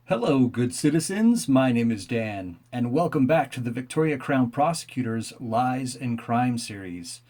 Hello, good citizens. My name is Dan, and welcome back to the Victoria Crown Prosecutors Lies and Crime series.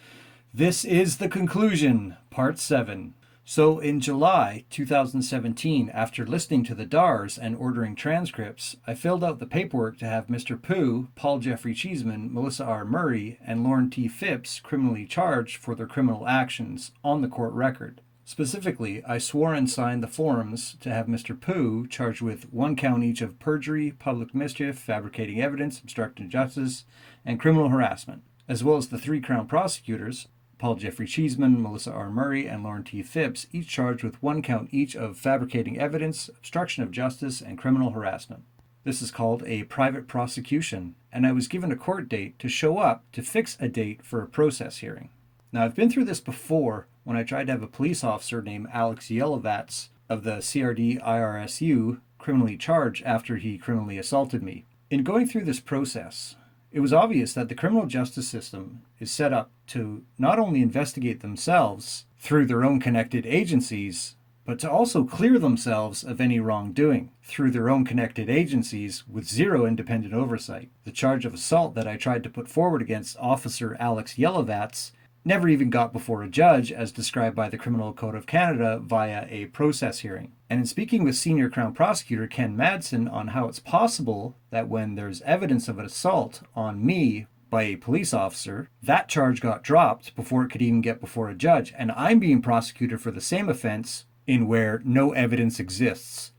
This is the conclusion, Part 7. So, in July 2017, after listening to the DARs and ordering transcripts, I filled out the paperwork to have Mr. Pugh, Paul Jeffrey Cheeseman, Melissa R. Murray, and Lauren T. Phipps criminally charged for their criminal actions on the court record. Specifically, I swore and signed the forms to have Mr. Pugh charged with 1 count each of perjury, public mischief, fabricating evidence, obstructing justice, and criminal harassment, as well as the 3 Crown prosecutors, Paul Jeffrey Cheeseman, Melissa R. Murray, and Lauren T. Phipps, each charged with 1 count each of fabricating evidence, obstruction of justice, and criminal harassment. This is called a private prosecution, and I was given a court date to show up to fix a date for a process hearing. Now, I've been through this before when I tried to have a police officer named Alex Yelovats of the CRD IRSU criminally charged after he criminally assaulted me. In going through this process, it was obvious that the criminal justice system is set up to not only investigate themselves through their own connected agencies, but to also clear themselves of any wrongdoing through their own connected agencies with zero independent oversight. The charge of assault that I tried to put forward against Officer Alex Yelovats never even got before a judge as described by the Criminal Code of Canada via a process hearing. And in speaking with Senior Crown Prosecutor Ken Madsen on how it's possible that when there's evidence of an assault on me by a police officer, that charge got dropped before it could even get before a judge, and I'm being prosecuted for the same offense in where no evidence exists.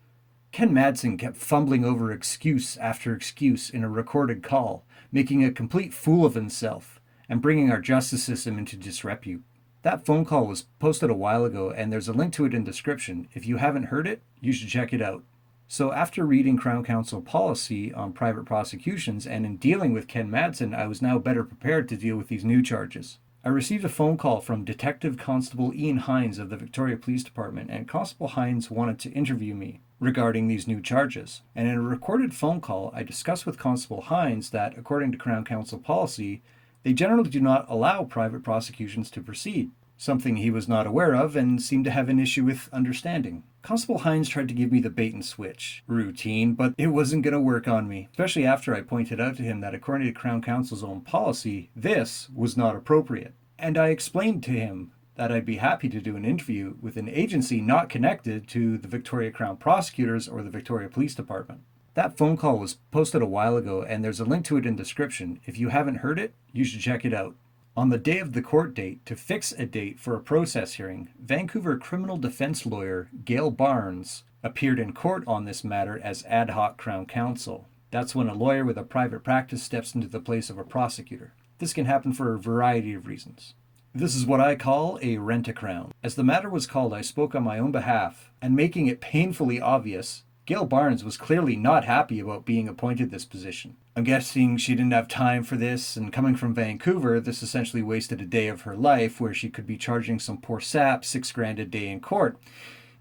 Ken Madsen kept fumbling over excuse after excuse in a recorded call, making a complete fool of himself and bringing our justice system into disrepute. That phone call was posted a while ago, and there's a link to it in the description. If you haven't heard it, you should check it out. So after reading Crown Counsel policy on private prosecutions and in dealing with Ken Madsen, I was now better prepared to deal with these new charges. I received a phone call from Detective Constable Ian Hines of the Victoria Police Department, and Constable Hines wanted to interview me regarding these new charges. And in a recorded phone call, I discussed with Constable Hines that, according to Crown Counsel policy, they generally do not allow private prosecutions to proceed, something he was not aware of and seemed to have an issue with understanding. Constable Hines tried to give me the bait and switch routine, but it wasn't going to work on me, especially after I pointed out to him that according to Crown Counsel's own policy, this was not appropriate. And I explained to him that I'd be happy to do an interview with an agency not connected to the Victoria Crown Prosecutors or the Victoria Police Department. That phone call was posted a while ago, and there's a link to it in the description. If you haven't heard it, you should check it out. On the day of the court date, to fix a date for a process hearing, Vancouver criminal defense lawyer Gail Barnes appeared in court on this matter as ad hoc Crown Counsel. That's when a lawyer with a private practice steps into the place of a prosecutor. This can happen for a variety of reasons. This is what I call a rent-a-crown. As the matter was called, I spoke on my own behalf, and making it painfully obvious, Gail Barnes was clearly not happy about being appointed this position. I'm guessing she didn't have time for this, and coming from Vancouver, this essentially wasted a day of her life where she could be charging some poor sap $6,000 a day in court.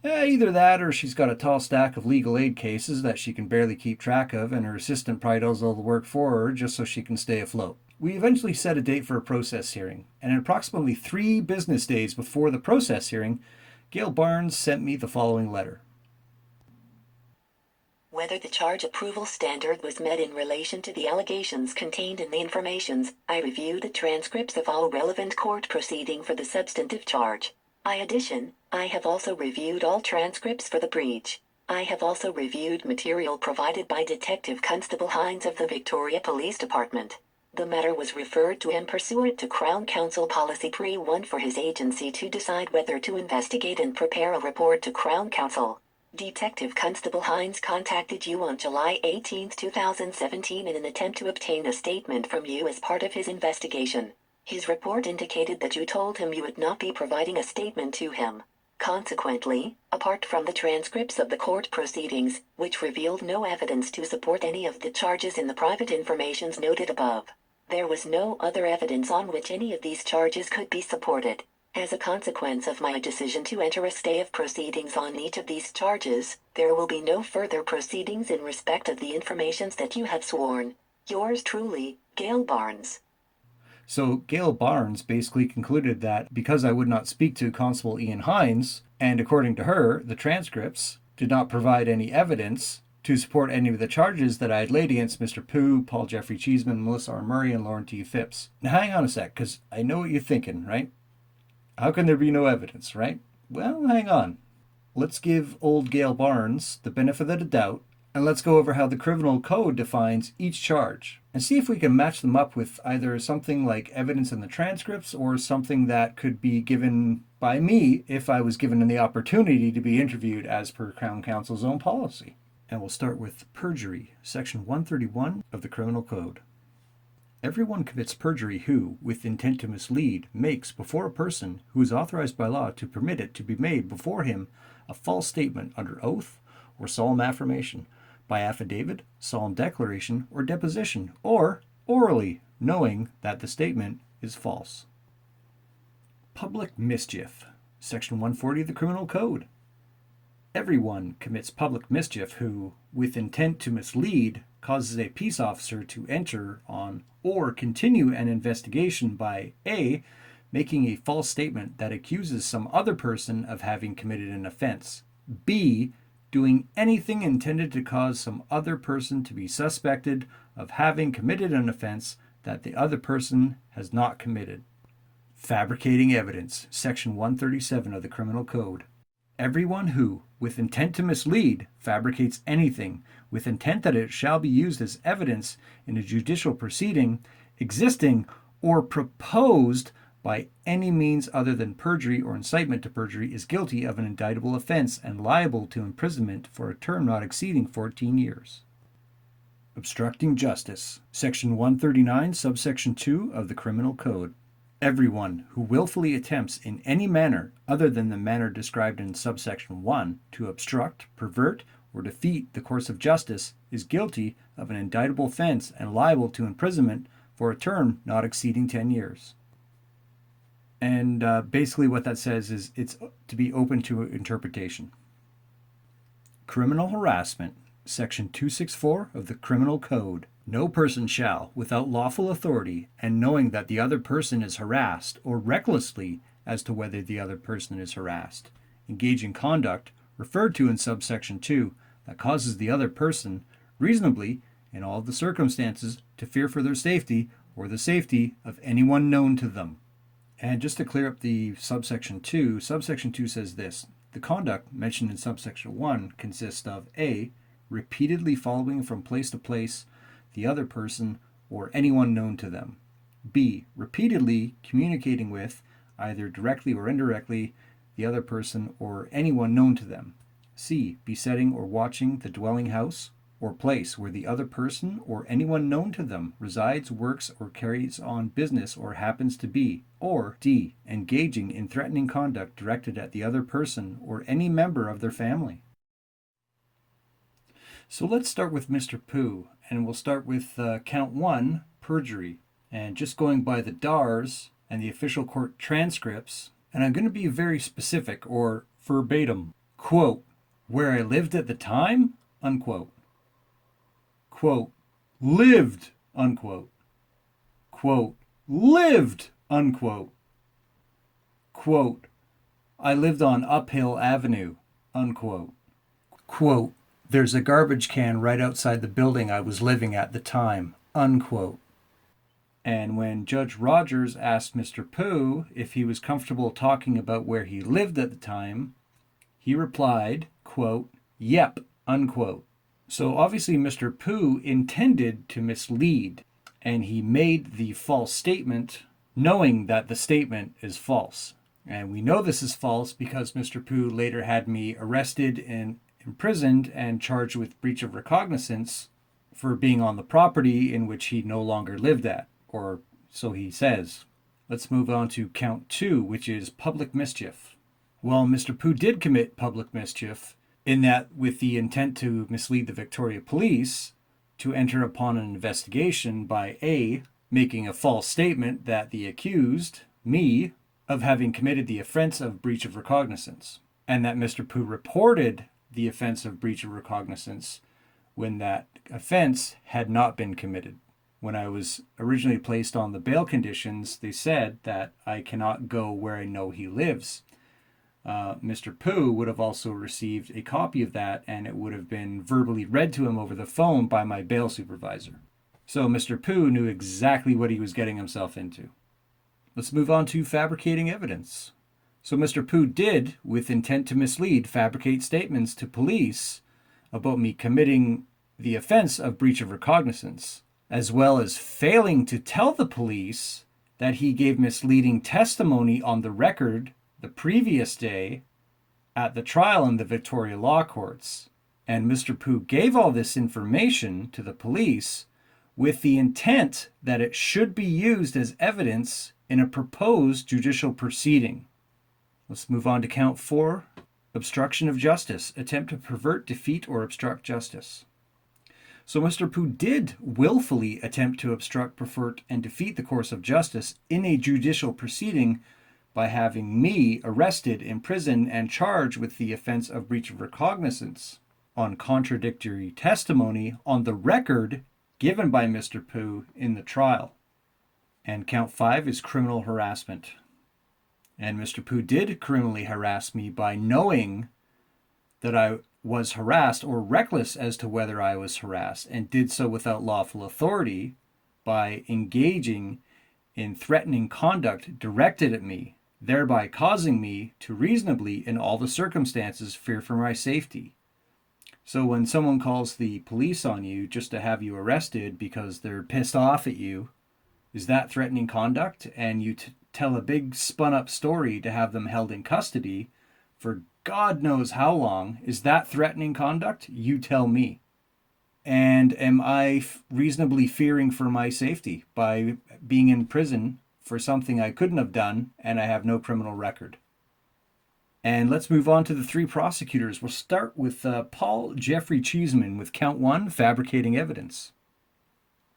Either that or she's got a tall stack of legal aid cases that she can barely keep track of, and her assistant probably does all the work for her just so she can stay afloat. We eventually set a date for a process hearing, and in approximately 3 business days before the process hearing, Gail Barnes sent me the following letter. Whether the charge approval standard was met in relation to the allegations contained in the informations, I reviewed the transcripts of all relevant court proceeding for the substantive charge. I have also reviewed all transcripts for the breach. I have also reviewed material provided by Detective Constable Hines of the Victoria Police Department. The matter was referred to him pursuant to Crown Counsel Policy Pre-1 for his agency to decide whether to investigate and prepare a report to Crown Counsel. Detective Constable Hines contacted you on July 18, 2017 in an attempt to obtain a statement from you as part of his investigation. His report indicated that you told him you would not be providing a statement to him. Consequently, apart from the transcripts of the court proceedings, which revealed no evidence to support any of the charges in the private informations noted above, there was no other evidence on which any of these charges could be supported. As a consequence of my decision to enter a stay of proceedings on each of these charges, there will be no further proceedings in respect of the informations that you have sworn. Yours truly, Gail Barnes. So Gail Barnes basically concluded that because I would not speak to Constable Ian Hines, and according to her, the transcripts did not provide any evidence to support any of the charges that I had laid against Mr. Pugh, Paul Jeffrey Cheeseman, Melissa R. Murray, and Lauren T. Phipps. Now hang on a sec, because I know what you're thinking, right? How can there be no evidence, right? Well, hang on. Let's give old Gail Barnes the benefit of the doubt, and let's go over how the criminal code defines each charge, and see if we can match them up with either something like evidence in the transcripts or something that could be given by me if I was given the opportunity to be interviewed as per Crown Counsel's own policy. And we'll start with perjury, section 131 of the Criminal Code. Everyone commits perjury who, with intent to mislead, makes before a person who is authorized by law to permit it to be made before him a false statement under oath or solemn affirmation, by affidavit, solemn declaration, or deposition, or orally, knowing that the statement is false. Public mischief, section 140 of the Criminal Code. Everyone commits public mischief who, with intent to mislead, causes a peace officer to enter on or continue an investigation by A, making a false statement that accuses some other person of having committed an offense, B, doing anything intended to cause some other person to be suspected of having committed an offense that the other person has not committed. Fabricating evidence, section 137 of the Criminal Code. Everyone who, with intent to mislead, fabricates anything, with intent that it shall be used as evidence in a judicial proceeding, existing or proposed by any means other than perjury or incitement to perjury, is guilty of an indictable offense and liable to imprisonment for a term not exceeding 14 years. Obstructing justice, section 139, subsection 2 of the Criminal Code. Everyone who willfully attempts in any manner other than the manner described in subsection 1 to obstruct, pervert, or defeat the course of justice is guilty of an indictable offense and liable to imprisonment for a term not exceeding 10 years. And basically what that says is it's to be open to interpretation. Criminal harassment, section 264 of the Criminal Code. No person shall, without lawful authority, and knowing that the other person is harassed, or recklessly as to whether the other person is harassed, engage in conduct referred to in subsection 2 that causes the other person, reasonably, in all the circumstances, to fear for their safety or the safety of anyone known to them. And just to clear up the subsection 2 says this: the conduct mentioned in subsection 1 consists of A, repeatedly following from place to place the other person or anyone known to them. B, repeatedly communicating with, either directly or indirectly, the other person or anyone known to them. C, besetting or watching the dwelling house or place where the other person or anyone known to them resides, works, or carries on business or happens to be. Or D, engaging in threatening conduct directed at the other person or any member of their family. So let's start with Mr. Pugh, and we'll start with count 1, perjury. And just going by the DARs and the official court transcripts, and I'm going to be very specific or verbatim. Quote, where I lived at the time, unquote. Quote, lived, unquote. Quote, lived, unquote. Quote, I lived on Uphill Avenue, unquote. Quote, there's a garbage can right outside the building I was living at the time, unquote. And when Judge Rogers asked Mr. Pugh if he was comfortable talking about where he lived at the time, he replied, quote, yep, unquote. So obviously Mr. Pugh intended to mislead, and he made the false statement knowing that the statement is false. And we know this is false because Mr. Pugh later had me arrested and imprisoned and charged with breach of recognizance for being on the property in which he no longer lived at, or so he says. Let's move on to count 2, which is public mischief. Well, Mr. Pugh did commit public mischief in that with the intent to mislead the Victoria Police to enter upon an investigation by A, making a false statement that the accused, me, of having committed the offense of breach of recognizance, and that Mr. Pugh reported the offense of breach of recognizance when that offense had not been committed. When I was originally placed on the bail conditions, they said that I cannot go where I know he lives. Mr. Pugh would have also received a copy of that, and it would have been verbally read to him over the phone by my bail supervisor. So Mr. Pugh knew exactly what he was getting himself into. Let's move on to fabricating evidence. So Mr. Pugh did, with intent to mislead, fabricate statements to police about me committing the offense of breach of recognizance, as well as failing to tell the police that he gave misleading testimony on the record the previous day at the trial in the Victoria Law Courts. And Mr. Pugh gave all this information to the police with the intent that it should be used as evidence in a proposed judicial proceeding. Let's move on to count 4, obstruction of justice, attempt to pervert, defeat, or obstruct justice. So Mr. Pugh did willfully attempt to obstruct, pervert, and defeat the course of justice in a judicial proceeding by having me arrested, imprisoned, and charged with the offense of breach of recognizance on contradictory testimony on the record given by Mr. Pugh in the trial. And count 5 is criminal harassment. And Mr. Pugh did criminally harass me by knowing that I was harassed or reckless as to whether I was harassed, and did so without lawful authority by engaging in threatening conduct directed at me, thereby causing me to reasonably, in all the circumstances, fear for my safety. So when someone calls the police on you just to have you arrested because they're pissed off at you, is that threatening conduct? And you tell a big spun up story to have them held in custody for God knows how long. Is that threatening conduct? You tell me. And am I reasonably fearing for my safety by being in prison for something I couldn't have done and I have no criminal record? And let's move on to the 3 prosecutors. We'll start with Paul Jeffrey Cheeseman with count 1, fabricating evidence.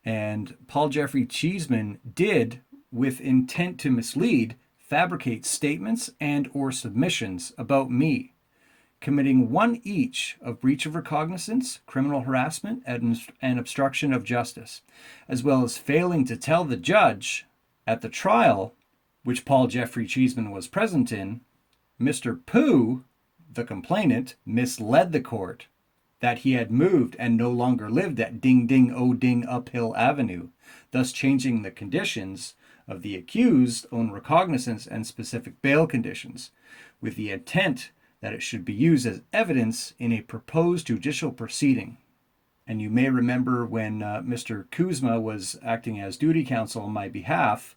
And Paul Jeffrey Cheeseman did, with intent to mislead, fabricate statements and or submissions about me, committing one each of breach of recognizance, criminal harassment, and obstruction of justice, as well as failing to tell the judge at the trial, which Paul Jeffrey Cheeseman was present in, Mr. Pugh, the complainant, misled the court that he had moved and no longer lived at Ding Ding O Ding Uphill Avenue, thus changing the conditions of the accused own recognizance and specific bail conditions, with the intent that it should be used as evidence in a proposed judicial proceeding. And you may remember when Mr. Kuzma was acting as duty counsel on my behalf,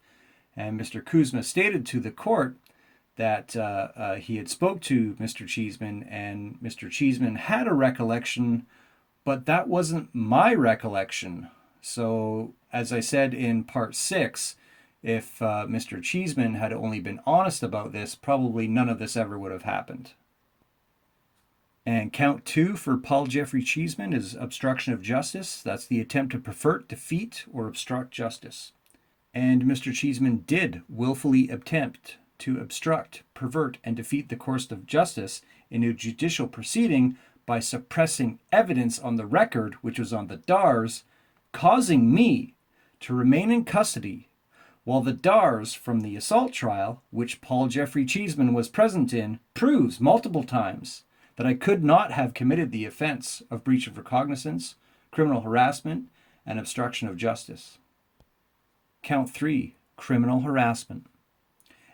and Mr. Kuzma stated to the court that he had spoke to Mr. Cheeseman, and Mr. Cheeseman had a recollection, but that wasn't my recollection. So, as I said in part 6, if Mr. Cheeseman had only been honest about this, probably none of this ever would have happened. And count 2 for Paul Jeffrey Cheeseman is obstruction of justice. That's the attempt to pervert, defeat, or obstruct justice. And Mr. Cheeseman did willfully attempt to obstruct, pervert, and defeat the course of justice in a judicial proceeding by suppressing evidence on the record, which was on the DARS, causing me to remain in custody while the DARS from the assault trial, which Paul Jeffrey Cheeseman was present in, proves multiple times that I could not have committed the offense of breach of recognizance, criminal harassment, and obstruction of justice. Count 3, criminal harassment.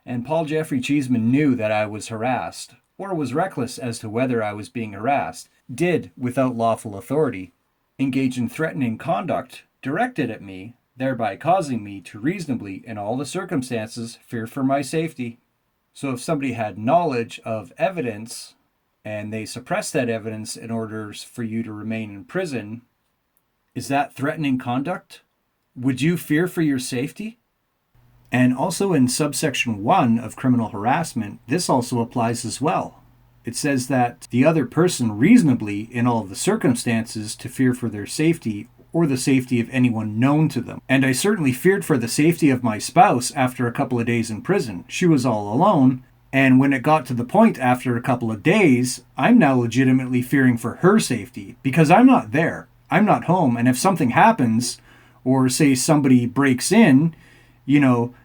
And Paul Jeffrey Cheeseman knew that I was harassed, or was reckless as to whether I was being harassed, did, without lawful authority, engage in threatening conduct directed at me, thereby causing me to reasonably, in all the circumstances, fear for my safety. So if somebody had knowledge of evidence, and they suppressed that evidence in order for you to remain in prison, is that threatening conduct? Would you fear for your safety? And also in subsection 1 of criminal harassment, this also applies as well. It says that the other person reasonably, in all of the circumstances, to fear for their safety or the safety of anyone known to them. And I certainly feared for the safety of my spouse after a couple of days in prison. She was all alone, and when it got to the point after a couple of days, I'm now legitimately fearing for her safety because I'm not there. I'm not home, and if something happens, or say somebody breaks in,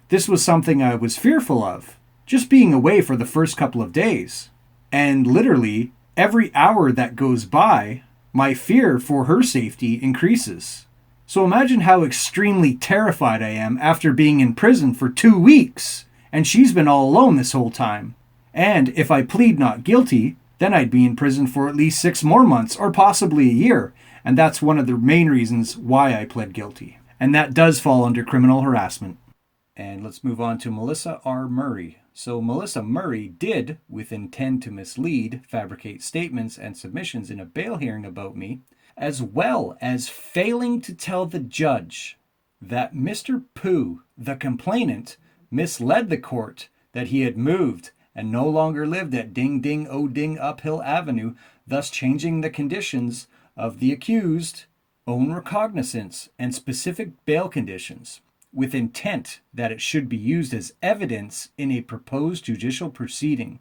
this was something I was fearful of. just being away for the first couple of days. And literally, every hour that goes by, my fear for her safety increases. So imagine how extremely terrified I am after being in prison for 2 weeks, and she's been all alone this whole time. And if I plead not guilty, then I'd be in prison for at least 6 more months, or possibly a year. And that's one of the main reasons why I pled guilty. And that does fall under criminal harassment. And let's move on to Melissa R. Murray. So Melissa Murray did, with intent to mislead, fabricate statements and submissions in a bail hearing about me, as well as failing to tell the judge that Mr. Pugh, the complainant, misled the court that he had moved and no longer lived at Ding Ding O Ding Uphill Avenue, thus changing the conditions of the accused own recognizance and specific bail conditions, with intent that it should be used as evidence in a proposed judicial proceeding.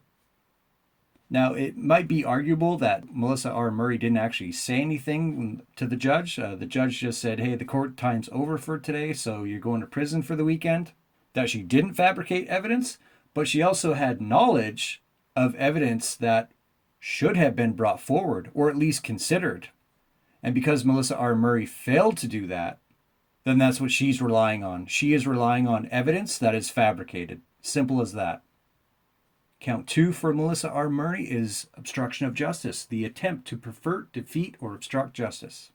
Now, it might be arguable that Melissa R. Murray didn't actually say anything to the judge. The judge just said, hey, the court time's over for today, so you're going to prison for the weekend. That she didn't fabricate evidence, but she also had knowledge of evidence that should have been brought forward, or at least considered. And because Melissa R. Murray failed to do that, then that's what she's relying on. She is relying on evidence that is fabricated. Simple as that. Count 2 for Melissa R. Murray is obstruction of justice, the attempt to pervert, defeat, or obstruct justice.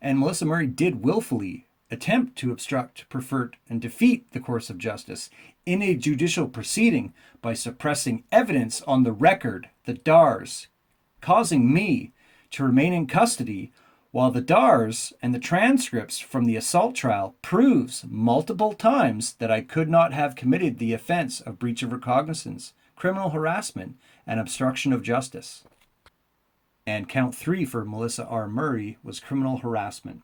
And Melissa Murray did willfully attempt to obstruct, pervert, and defeat the course of justice in a judicial proceeding by suppressing evidence on the record, the DARS, causing me to remain in custody while the DARS and the transcripts from the assault trial proves multiple times that I could not have committed the offense of breach of recognizance, criminal harassment, and obstruction of justice. And count 3 for Melissa R. Murray was criminal harassment.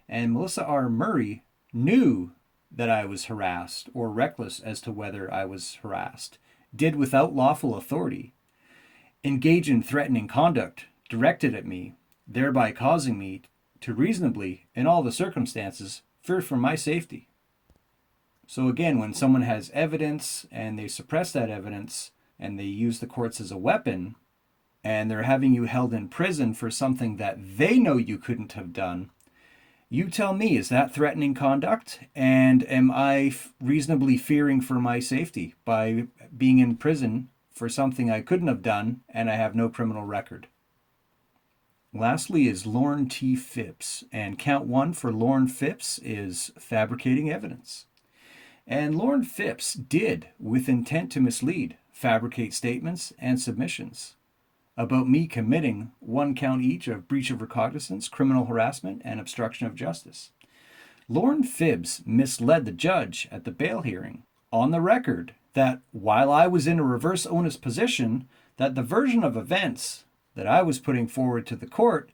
And Melissa R. Murray knew that I was harassed or reckless as to whether I was harassed, did without lawful authority, engage in threatening conduct directed at me, thereby causing me to reasonably, in all the circumstances, fear for my safety. So again, when someone has evidence and they suppress that evidence and they use the courts as a weapon, and they're having you held in prison for something that they know you couldn't have done, you tell me, is that threatening conduct? And am I reasonably fearing for my safety by being in prison for something I couldn't have done and I have no criminal record? Lastly is Lauren T. Phipps, and count 1 for Lauren Phipps is fabricating evidence. And Lauren Phipps did, with intent to mislead, fabricate statements and submissions about me committing 1 count each of breach of recognizance, criminal harassment, and obstruction of justice. Lauren Phipps misled the judge at the bail hearing on the record that while I was in a reverse onus position, that the version of events that I was putting forward to the court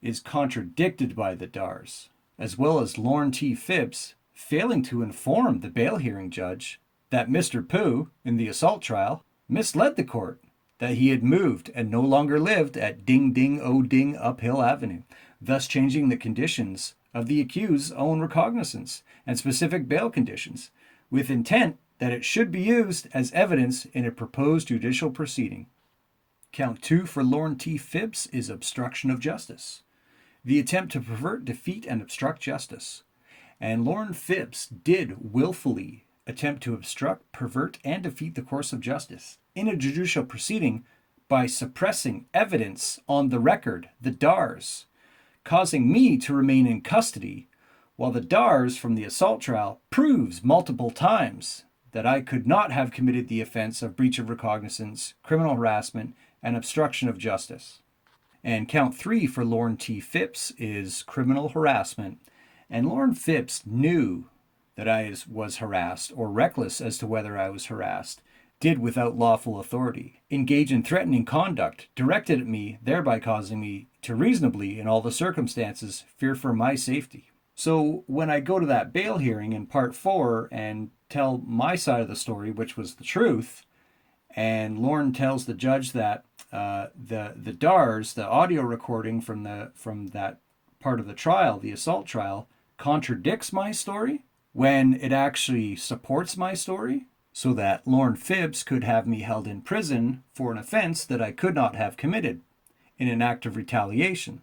is contradicted by the DARS, as well as Lauren T. Phipps failing to inform the bail hearing judge that Mr. Pugh, in the assault trial, misled the court that he had moved and no longer lived at Ding Ding O Ding Uphill Avenue, thus changing the conditions of the accused's own recognizance and specific bail conditions, with intent that it should be used as evidence in a proposed judicial proceeding. Count 2 for Lauren T. Phipps is obstruction of justice, the attempt to pervert, defeat, and obstruct justice. And Lauren Phipps did willfully attempt to obstruct, pervert, and defeat the course of justice in a judicial proceeding by suppressing evidence on the record, the DARS, causing me to remain in custody while the DARS from the assault trial proves multiple times that I could not have committed the offense of breach of recognizance, criminal harassment, and obstruction of justice. And count 3 for Lauren T. Phipps is criminal harassment. And Lauren Phipps knew that I was harassed or reckless as to whether I was harassed, did without lawful authority, engage in threatening conduct directed at me, thereby causing me to reasonably, in all the circumstances, fear for my safety. So when I go to that bail hearing in part 4 and tell my side of the story, which was the truth, and Lauren tells the judge that the DARS, the audio recording from that part of the trial, the assault trial, contradicts my story when it actually supports my story, so that Lorne Phibbs could have me held in prison for an offense that I could not have committed in an act of retaliation.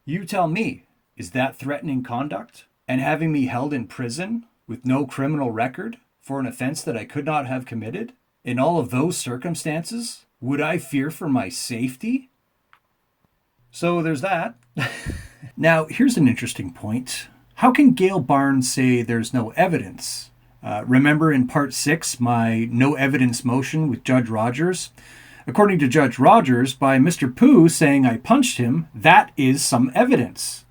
You tell me, is that threatening conduct? And having me held in prison with no criminal record for an offense that I could not have committed? In all of those circumstances, would I fear for my safety? So there's that. Now, here's an interesting point. How can Gail Barnes say there's no evidence? Remember in part 6, my no evidence motion with Judge Rogers? According to Judge Rogers, by Mr. Pugh saying I punched him, that is some evidence.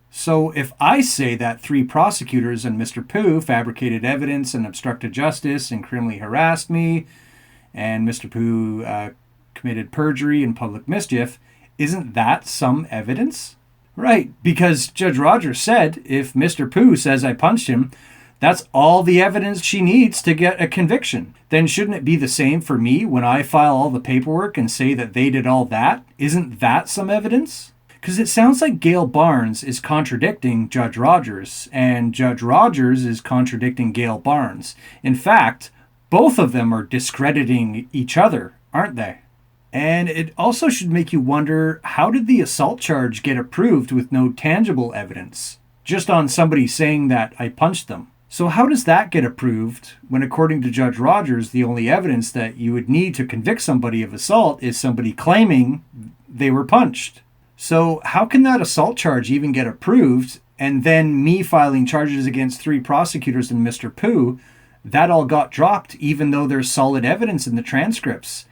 So if I say that 3 prosecutors and Mr. Pugh fabricated evidence and obstructed justice and criminally harassed me, and Mr. Pugh committed perjury and public mischief, isn't that some evidence? Right, because Judge Rogers said if Mr. Pugh says I punched him, that's all the evidence she needs to get a conviction. Then shouldn't it be the same for me when I file all the paperwork and say that they did all that? Isn't that some evidence? Because it sounds like Gail Barnes is contradicting Judge Rogers, and Judge Rogers is contradicting Gail Barnes. In fact, both of them are discrediting each other, aren't they? And it also should make you wonder, how did the assault charge get approved with no tangible evidence? Just on somebody saying that I punched them. So how does that get approved when, according to Judge Rogers, the only evidence that you would need to convict somebody of assault is somebody claiming they were punched? So how can that assault charge even get approved, and then me filing charges against 3 prosecutors and Mr. Pugh, that all got dropped even though there's solid evidence in the transcripts?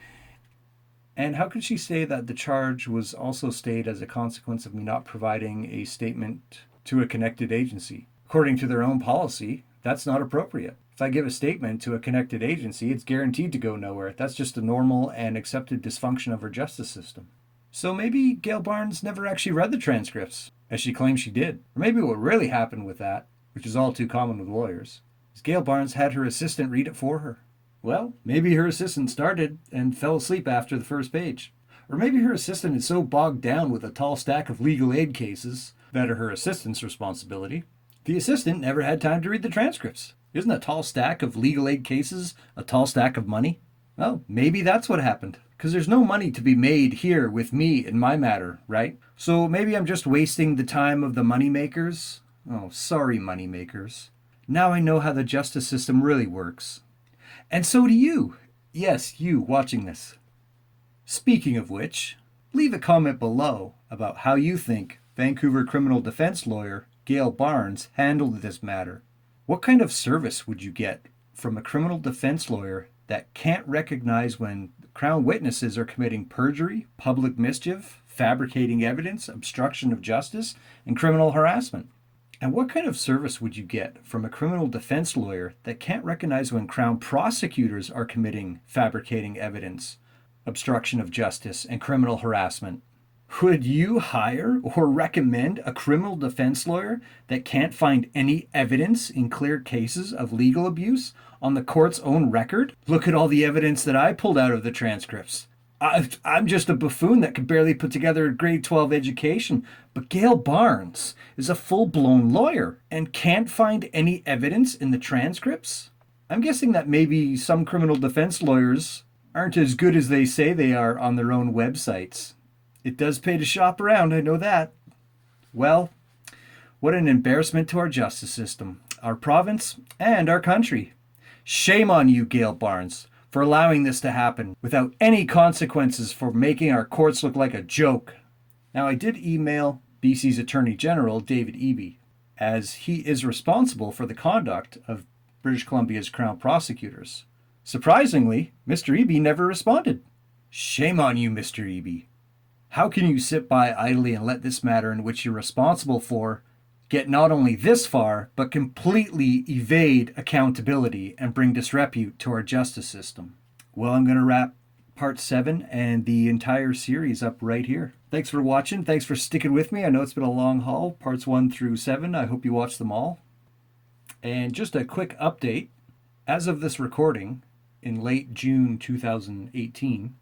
And how could she say that the charge was also stayed as a consequence of me not providing a statement to a connected agency? According to their own policy, that's not appropriate. If I give a statement to a connected agency, it's guaranteed to go nowhere. That's just a normal and accepted dysfunction of our justice system. So maybe Gail Barnes never actually read the transcripts, as she claims she did. Or maybe what really happened with that, which is all too common with lawyers, is Gail Barnes had her assistant read it for her. Well, maybe her assistant started and fell asleep after the first page. Or maybe her assistant is so bogged down with a tall stack of legal aid cases that are her assistant's responsibility. The assistant never had time to read the transcripts. Isn't a tall stack of legal aid cases a tall stack of money? Well, maybe that's what happened. Because there's no money to be made here with me in my matter, right? So maybe I'm just wasting the time of the money makers. Oh, sorry, money makers. Now I know how the justice system really works. And so do you. Yes, you watching this. Speaking of which, leave a comment below about how you think Vancouver criminal defense lawyer Gail Barnes handled this matter. What kind of service would you get from a criminal defense lawyer that can't recognize when Crown witnesses are committing perjury, public mischief, fabricating evidence, obstruction of justice, and criminal harassment? And what kind of service would you get from a criminal defense lawyer that can't recognize when Crown prosecutors are committing fabricating evidence, obstruction of justice, and criminal harassment? Would you hire or recommend a criminal defense lawyer that can't find any evidence in clear cases of legal abuse on the court's own record? Look at all the evidence that I pulled out of the transcripts. I'm just a buffoon that could barely put together a grade 12 education, but Gail Barnes is a full-blown lawyer and can't find any evidence in the transcripts? I'm guessing that maybe some criminal defense lawyers aren't as good as they say they are on their own websites. It does pay to shop around, I know that. Well, what an embarrassment to our justice system, our province, and our country. Shame on you, Gail Barnes, for allowing this to happen without any consequences, for making our courts look like a joke. Now, I did email BC's Attorney General, David Eby, as he is responsible for the conduct of British Columbia's Crown prosecutors. Surprisingly, Mr. Eby never responded. Shame on you, Mr. Eby. How can you sit by idly and let this matter in which you're responsible for get not only this far, but completely evade accountability and bring disrepute to our justice system? Well, I'm going to wrap part 7 and the entire series up right here. Thanks for watching. Thanks for sticking with me. I know it's been a long haul, parts 1 through 7. I hope you watched them all. And just a quick update. As of this recording, in late June 2018,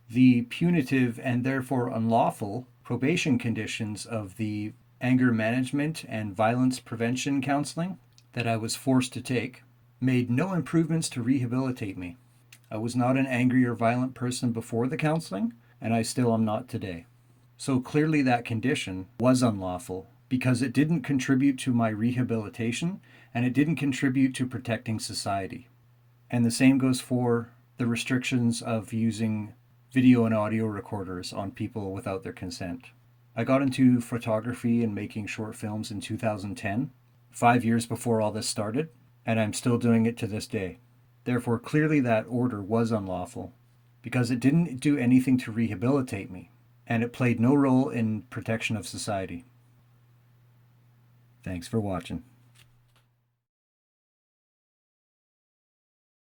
the punitive and therefore unlawful probation conditions of the anger management and violence prevention counseling that I was forced to take made no improvements to rehabilitate me. I was not an angry or violent person before the counseling, and I still am not today. So clearly that condition was unlawful because it didn't contribute to my rehabilitation and it didn't contribute to protecting society. And the same goes for the restrictions of using video and audio recorders on people without their consent. I got into photography and making short films in 2010, 5 years before all this started, and I'm still doing it to this day. Therefore, clearly that order was unlawful because it didn't do anything to rehabilitate me, and it played no role in protection of society. Thanks for watching.